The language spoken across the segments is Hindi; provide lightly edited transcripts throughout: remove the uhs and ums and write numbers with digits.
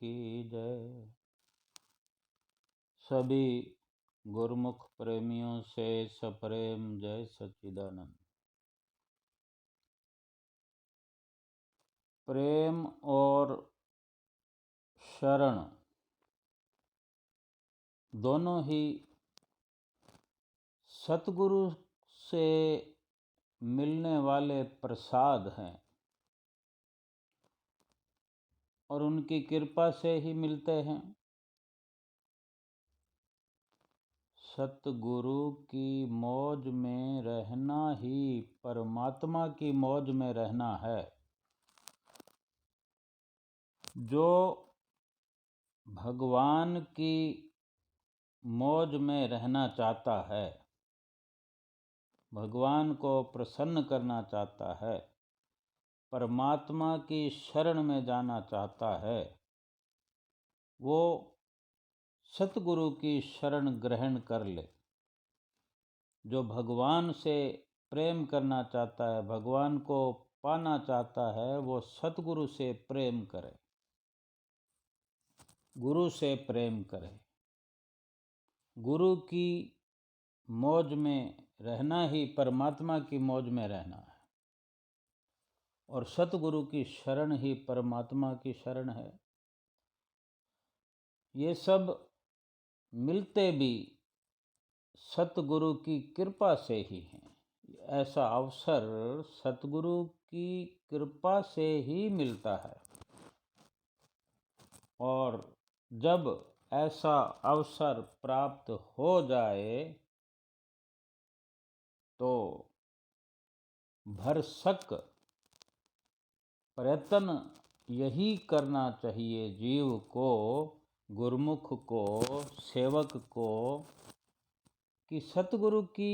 की जय। सभी गुरुमुख प्रेमियों से सप्रेम जय सच्चिदानंद। प्रेम और शरण दोनों ही सतगुरु से मिलने वाले प्रसाद हैं और उनकी कृपा से ही मिलते हैं। सतगुरु की मौज में रहना ही परमात्मा की मौज में रहना है। जो भगवान की मौज में रहना चाहता है, भगवान को प्रसन्न करना चाहता है, परमात्मा की शरण में जाना चाहता है, वो सतगुरु की शरण ग्रहण कर ले। जो भगवान से प्रेम करना चाहता है, भगवान को पाना चाहता है, वो सतगुरु से प्रेम करे, गुरु से प्रेम करे। गुरु की मौज में रहना ही परमात्मा की मौज में रहना है और सतगुरु की शरण ही परमात्मा की शरण है। ये सब मिलते भी सतगुरु की कृपा से ही हैं। ऐसा अवसर सतगुरु की कृपा से ही मिलता है और जब ऐसा अवसर प्राप्त हो जाए तो भरसक प्रयत्न यही करना चाहिए जीव को, गुरुमुख को, सेवक को, कि सतगुरु की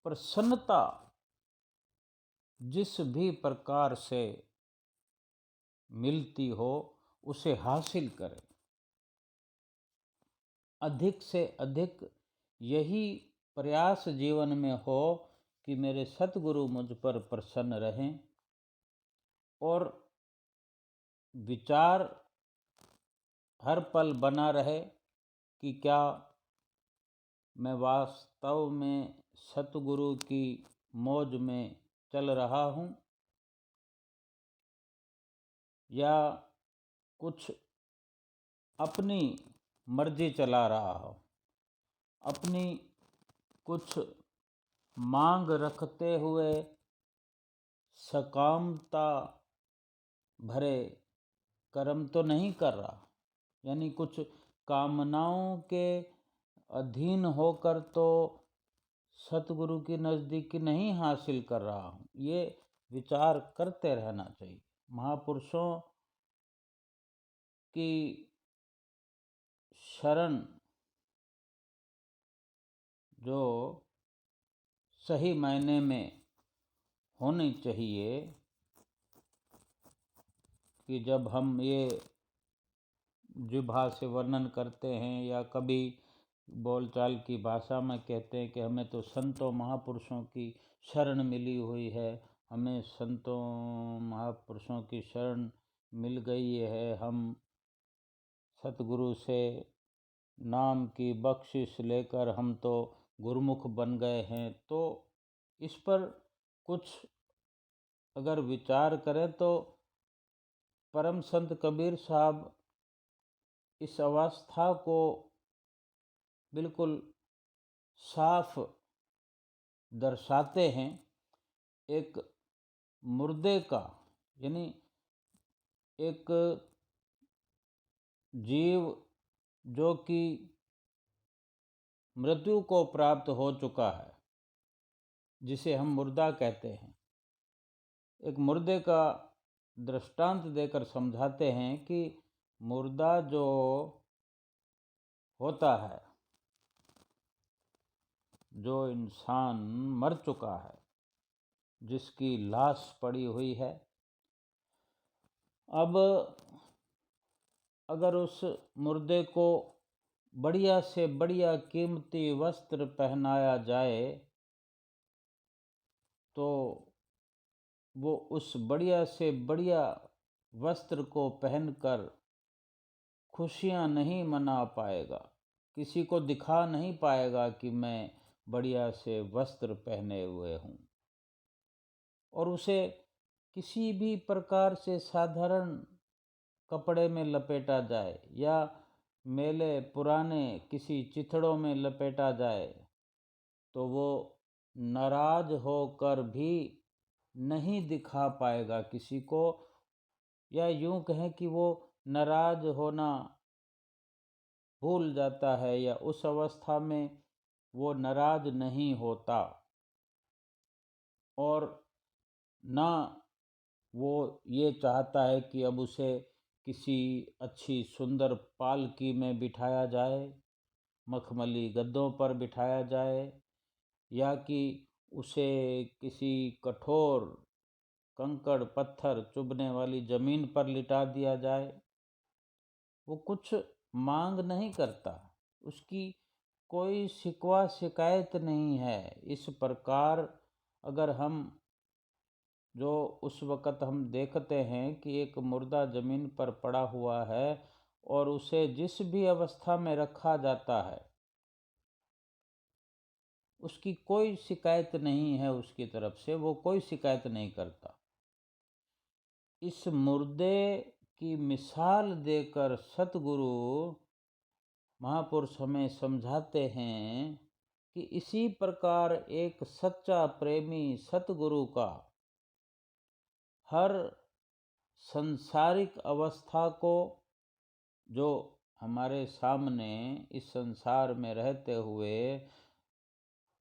प्रसन्नता जिस भी प्रकार से मिलती हो उसे हासिल करें। अधिक से अधिक यही प्रयास जीवन में हो कि मेरे सतगुरु मुझ पर प्रसन्न रहें और विचार हर पल बना रहे कि क्या मैं वास्तव में सतगुरु की मौज में चल रहा हूँ या कुछ अपनी मर्जी चला रहा हो, अपनी कुछ मांग रखते हुए सकामता भरे कर्म तो नहीं कर रहा, यानी कुछ कामनाओं के अधीन होकर तो सतगुरु की नज़दीकी नहीं हासिल कर रहा हूँ। ये विचार करते रहना चाहिए। महापुरुषों की शरण जो सही मायने में होनी चाहिए, कि जब हम ये जिह्वा से वर्णन करते हैं या कभी बोलचाल की भाषा में कहते हैं कि हमें तो संतों महापुरुषों की शरण मिली हुई है, हमें संतों महापुरुषों की शरण मिल गई है, हम सतगुरु से नाम की बख्शिश लेकर हम तो गुरुमुख बन गए हैं। तो इस पर कुछ अगर विचार करें तो परम संत कबीर साहब इस अवस्था को बिल्कुल साफ दर्शाते हैं। एक मुर्दे का, यानी एक जीव जो कि मृत्यु को प्राप्त हो चुका है, जिसे हम मुर्दा कहते हैं, एक मुर्दे का दृष्टांत देकर समझाते हैं कि मुर्दा जो होता है, जो इंसान मर चुका है, जिसकी लाश पड़ी हुई है, अब अगर उस मुर्दे को बढ़िया से बढ़िया कीमती वस्त्र पहनाया जाए तो वो उस बढ़िया से बढ़िया वस्त्र को पहनकर खुशियाँ नहीं मना पाएगा, किसी को दिखा नहीं पाएगा कि मैं बढ़िया से वस्त्र पहने हुए हूँ, और उसे किसी भी प्रकार से साधारण कपड़े में लपेटा जाए या मेले पुराने किसी चिथड़ों में लपेटा जाए, तो वो नाराज होकर भी नहीं दिखा पाएगा किसी को, या यूं कहें कि वो नाराज होना भूल जाता है, या उस अवस्था में वो नाराज नहीं होता, और ना वो ये चाहता है कि अब उसे किसी अच्छी सुंदर पालकी में बिठाया जाए, मखमली गद्दों पर बिठाया जाए, या कि उसे किसी कठोर कंकड़ पत्थर चुभने वाली जमीन पर लिटा दिया जाए। वो कुछ मांग नहीं करता, उसकी कोई शिकवा शिकायत नहीं है। इस प्रकार अगर हम जो उस वक़्त हम देखते हैं कि एक मुर्दा ज़मीन पर पड़ा हुआ है और उसे जिस भी अवस्था में रखा जाता है, उसकी कोई शिकायत नहीं है, उसकी तरफ से वो कोई शिकायत नहीं करता। इस मुर्दे की मिसाल देकर सतगुरु महापुरुष हमें समझाते हैं कि इसी प्रकार एक सच्चा प्रेमी सतगुरु का हर संसारिक अवस्था को, जो हमारे सामने इस संसार में रहते हुए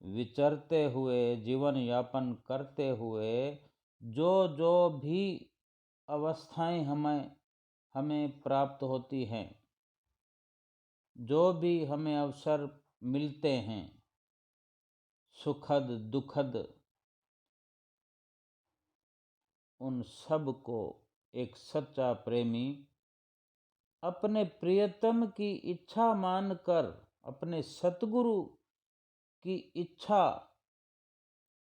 विचरते हुए जीवन यापन करते हुए जो जो भी अवस्थाएं हमें प्राप्त होती हैं, जो भी हमें अवसर मिलते हैं, सुखद दुखद, उन सब को एक सच्चा प्रेमी अपने प्रियतम की इच्छा मानकर, अपने सतगुरु की इच्छा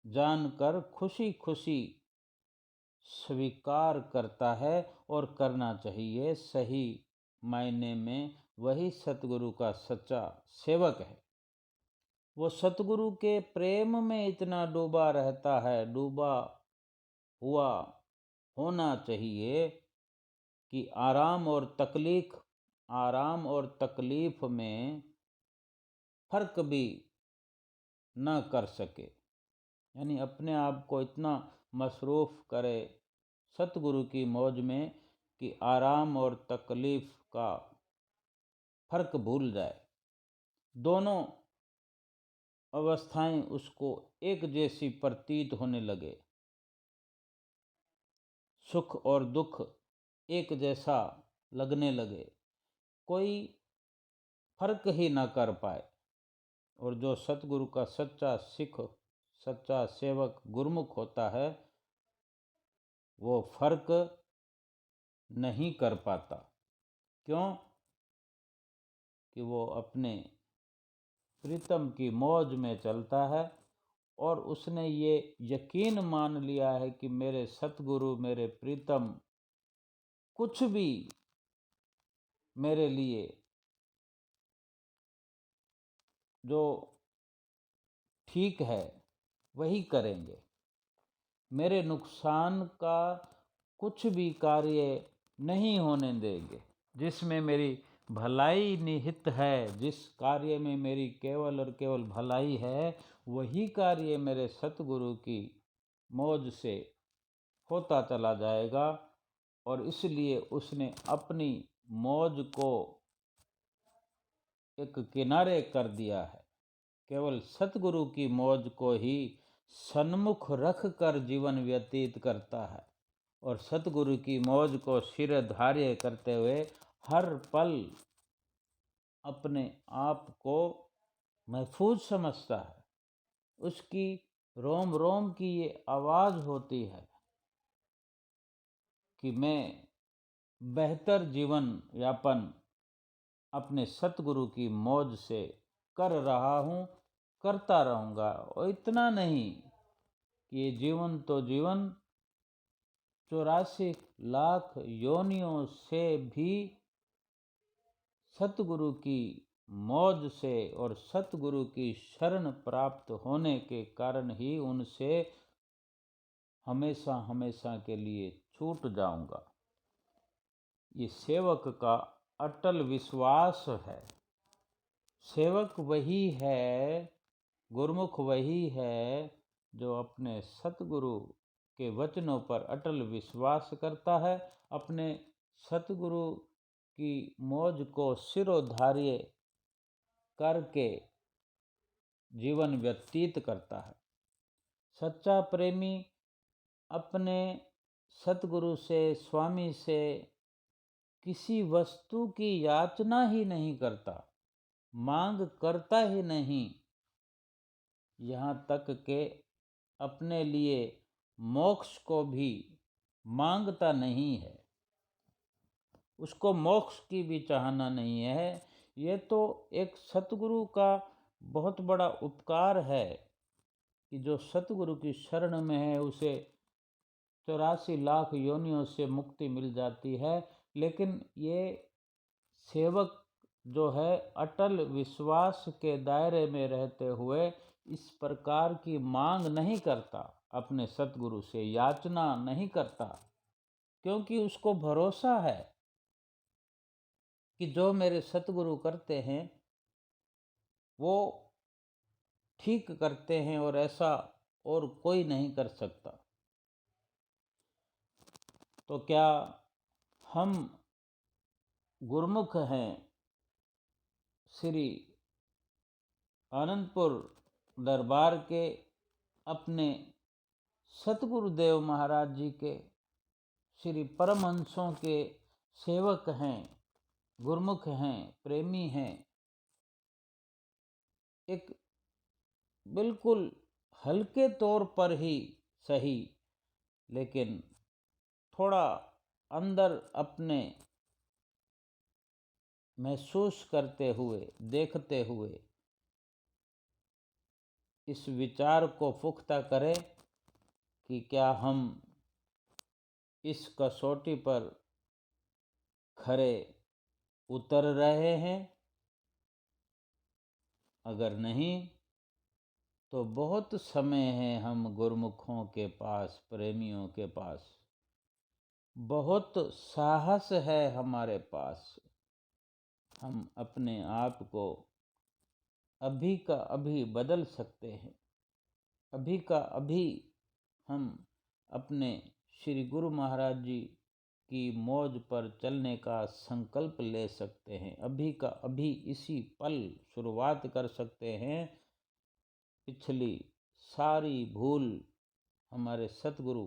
जानकर खुशी खुशी स्वीकार करता है, और करना चाहिए। सही मायने में वही सतगुरु का सच्चा सेवक है। वो सतगुरु के प्रेम में इतना डूबा रहता है, डूबा हुआ होना चाहिए कि आराम और तकलीफ में फर्क भी न कर सके, यानी अपने आप को इतना मसरूफ़ करे सतगुरु की मौज में कि आराम और तकलीफ का फर्क भूल जाए। दोनों अवस्थाएं उसको एक जैसी प्रतीत होने लगे, सुख और दुख एक जैसा लगने लगे, कोई फर्क ही ना कर पाए। और जो सतगुरु का सच्चा सिख, सच्चा सेवक गुरमुख होता है, वो फर्क नहीं कर पाता। क्यों? कि वो अपने प्रीतम की मौज में चलता है, और उसने ये यकीन मान लिया है कि मेरे सतगुरु, मेरे प्रीतम कुछ भी मेरे लिए जो ठीक है वही करेंगे, मेरे नुकसान का कुछ भी कार्य नहीं होने देंगे। जिसमें मेरी भलाई निहित है, जिस कार्य में मेरी केवल और केवल भलाई है, वही कार्य मेरे सतगुरु की मौज से होता चला जाएगा। और इसलिए उसने अपनी मौज को एक किनारे कर दिया है, केवल सतगुरु की मौज को ही सन्मुख रख कर जीवन व्यतीत करता है, और सतगुरु की मौज को शिरधार्य करते हुए हर पल अपने आप को महफूज समझता है। उसकी रोम रोम की ये आवाज़ होती है कि मैं बेहतर जीवन यापन अपने सतगुरु की मौज से कर रहा हूँ, करता रहूँगा। और इतना नहीं कि ये जीवन तो जीवन 84 लाख योनियों से भी सतगुरु की मौज से और सतगुरु की शरण प्राप्त होने के कारण ही उनसे हमेशा हमेशा के लिए छूट जाऊंगा। ये सेवक का अटल विश्वास है। सेवक वही है, गुरुमुख वही है जो अपने सतगुरु के वचनों पर अटल विश्वास करता है, अपने सतगुरु की मौज को सिरोधार्य करके जीवन व्यतीत करता है। सच्चा प्रेमी अपने सतगुरु से, स्वामी से किसी वस्तु की याचना ही नहीं करता, मांग करता ही नहीं, यहाँ तक के अपने लिए मोक्ष को भी मांगता नहीं है। उसको मोक्ष की भी चाहना नहीं है। ये तो एक सतगुरु का बहुत बड़ा उपकार है कि जो सतगुरु की शरण में है उसे 84 लाख योनियों से मुक्ति मिल जाती है। लेकिन ये सेवक जो है अटल विश्वास के दायरे में रहते हुए इस प्रकार की मांग नहीं करता, अपने सतगुरु से याचना नहीं करता, क्योंकि उसको भरोसा है कि जो मेरे सतगुरु करते हैं वो ठीक करते हैं और ऐसा और कोई नहीं कर सकता। तो क्या हम गुरुमुख हैं श्री आनंदपुर दरबार के, अपने सतगुरुदेव महाराज जी के, श्री परमहंसों के सेवक हैं, गुरुमुख हैं, प्रेमी हैं? एक बिल्कुल हल्के तौर पर ही सही, लेकिन थोड़ा अंदर अपने महसूस करते हुए, देखते हुए इस विचार को पुख्ता करें कि क्या हम इस कसौटी पर खरे उतर रहे हैं। अगर नहीं तो बहुत समय है हम गुरुमुखों के पास, प्रेमियों के पास, बहुत साहस है हमारे पास। हम अपने आप को अभी का अभी बदल सकते हैं। अभी का अभी हम अपने श्री गुरु महाराज जी की मौज पर चलने का संकल्प ले सकते हैं। अभी का अभी इसी पल शुरुआत कर सकते हैं। पिछली सारी भूल हमारे सतगुरु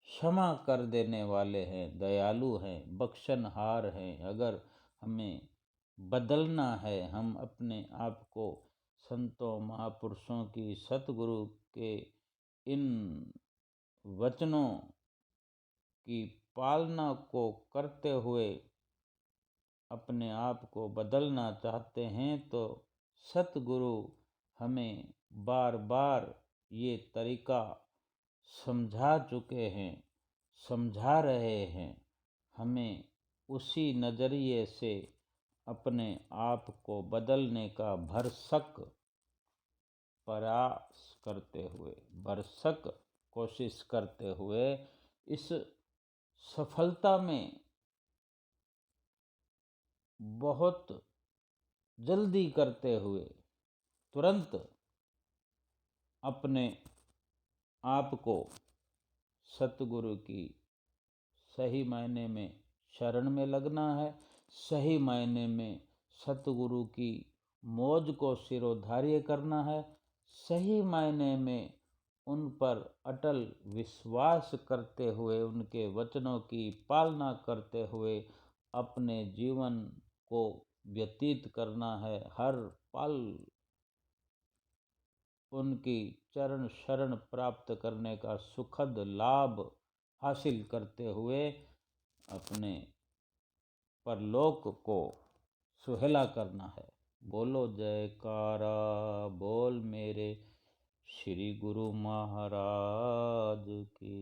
क्षमा कर देने वाले हैं, दयालु हैं, बख्शनहार हैं। अगर हमें बदलना है, हम अपने आप को संतों महापुरुषों की, सतगुरु के इन वचनों की पालना को करते हुए अपने आप को बदलना चाहते हैं तो सतगुरु हमें बार बार ये तरीका समझा चुके हैं, समझा रहे हैं। हमें उसी नज़रिए से अपने आप को बदलने का भरसक प्रयास करते हुए, भरसक कोशिश करते हुए इस सफलता में बहुत जल्दी करते हुए तुरंत अपने आप को सतगुरु की सही मायने में शरण में लगना है। सही मायने में सतगुरु की मौज को सिरोधार्य करना है। सही मायने में उन पर अटल विश्वास करते हुए, उनके वचनों की पालना करते हुए अपने जीवन को व्यतीत करना है। हर पल उनकी चरण शरण प्राप्त करने का सुखद लाभ हासिल करते हुए अपने परलोक को सुहेला करना है। बोलो जयकारा बोल मेरे श्री गुरु महाराज की।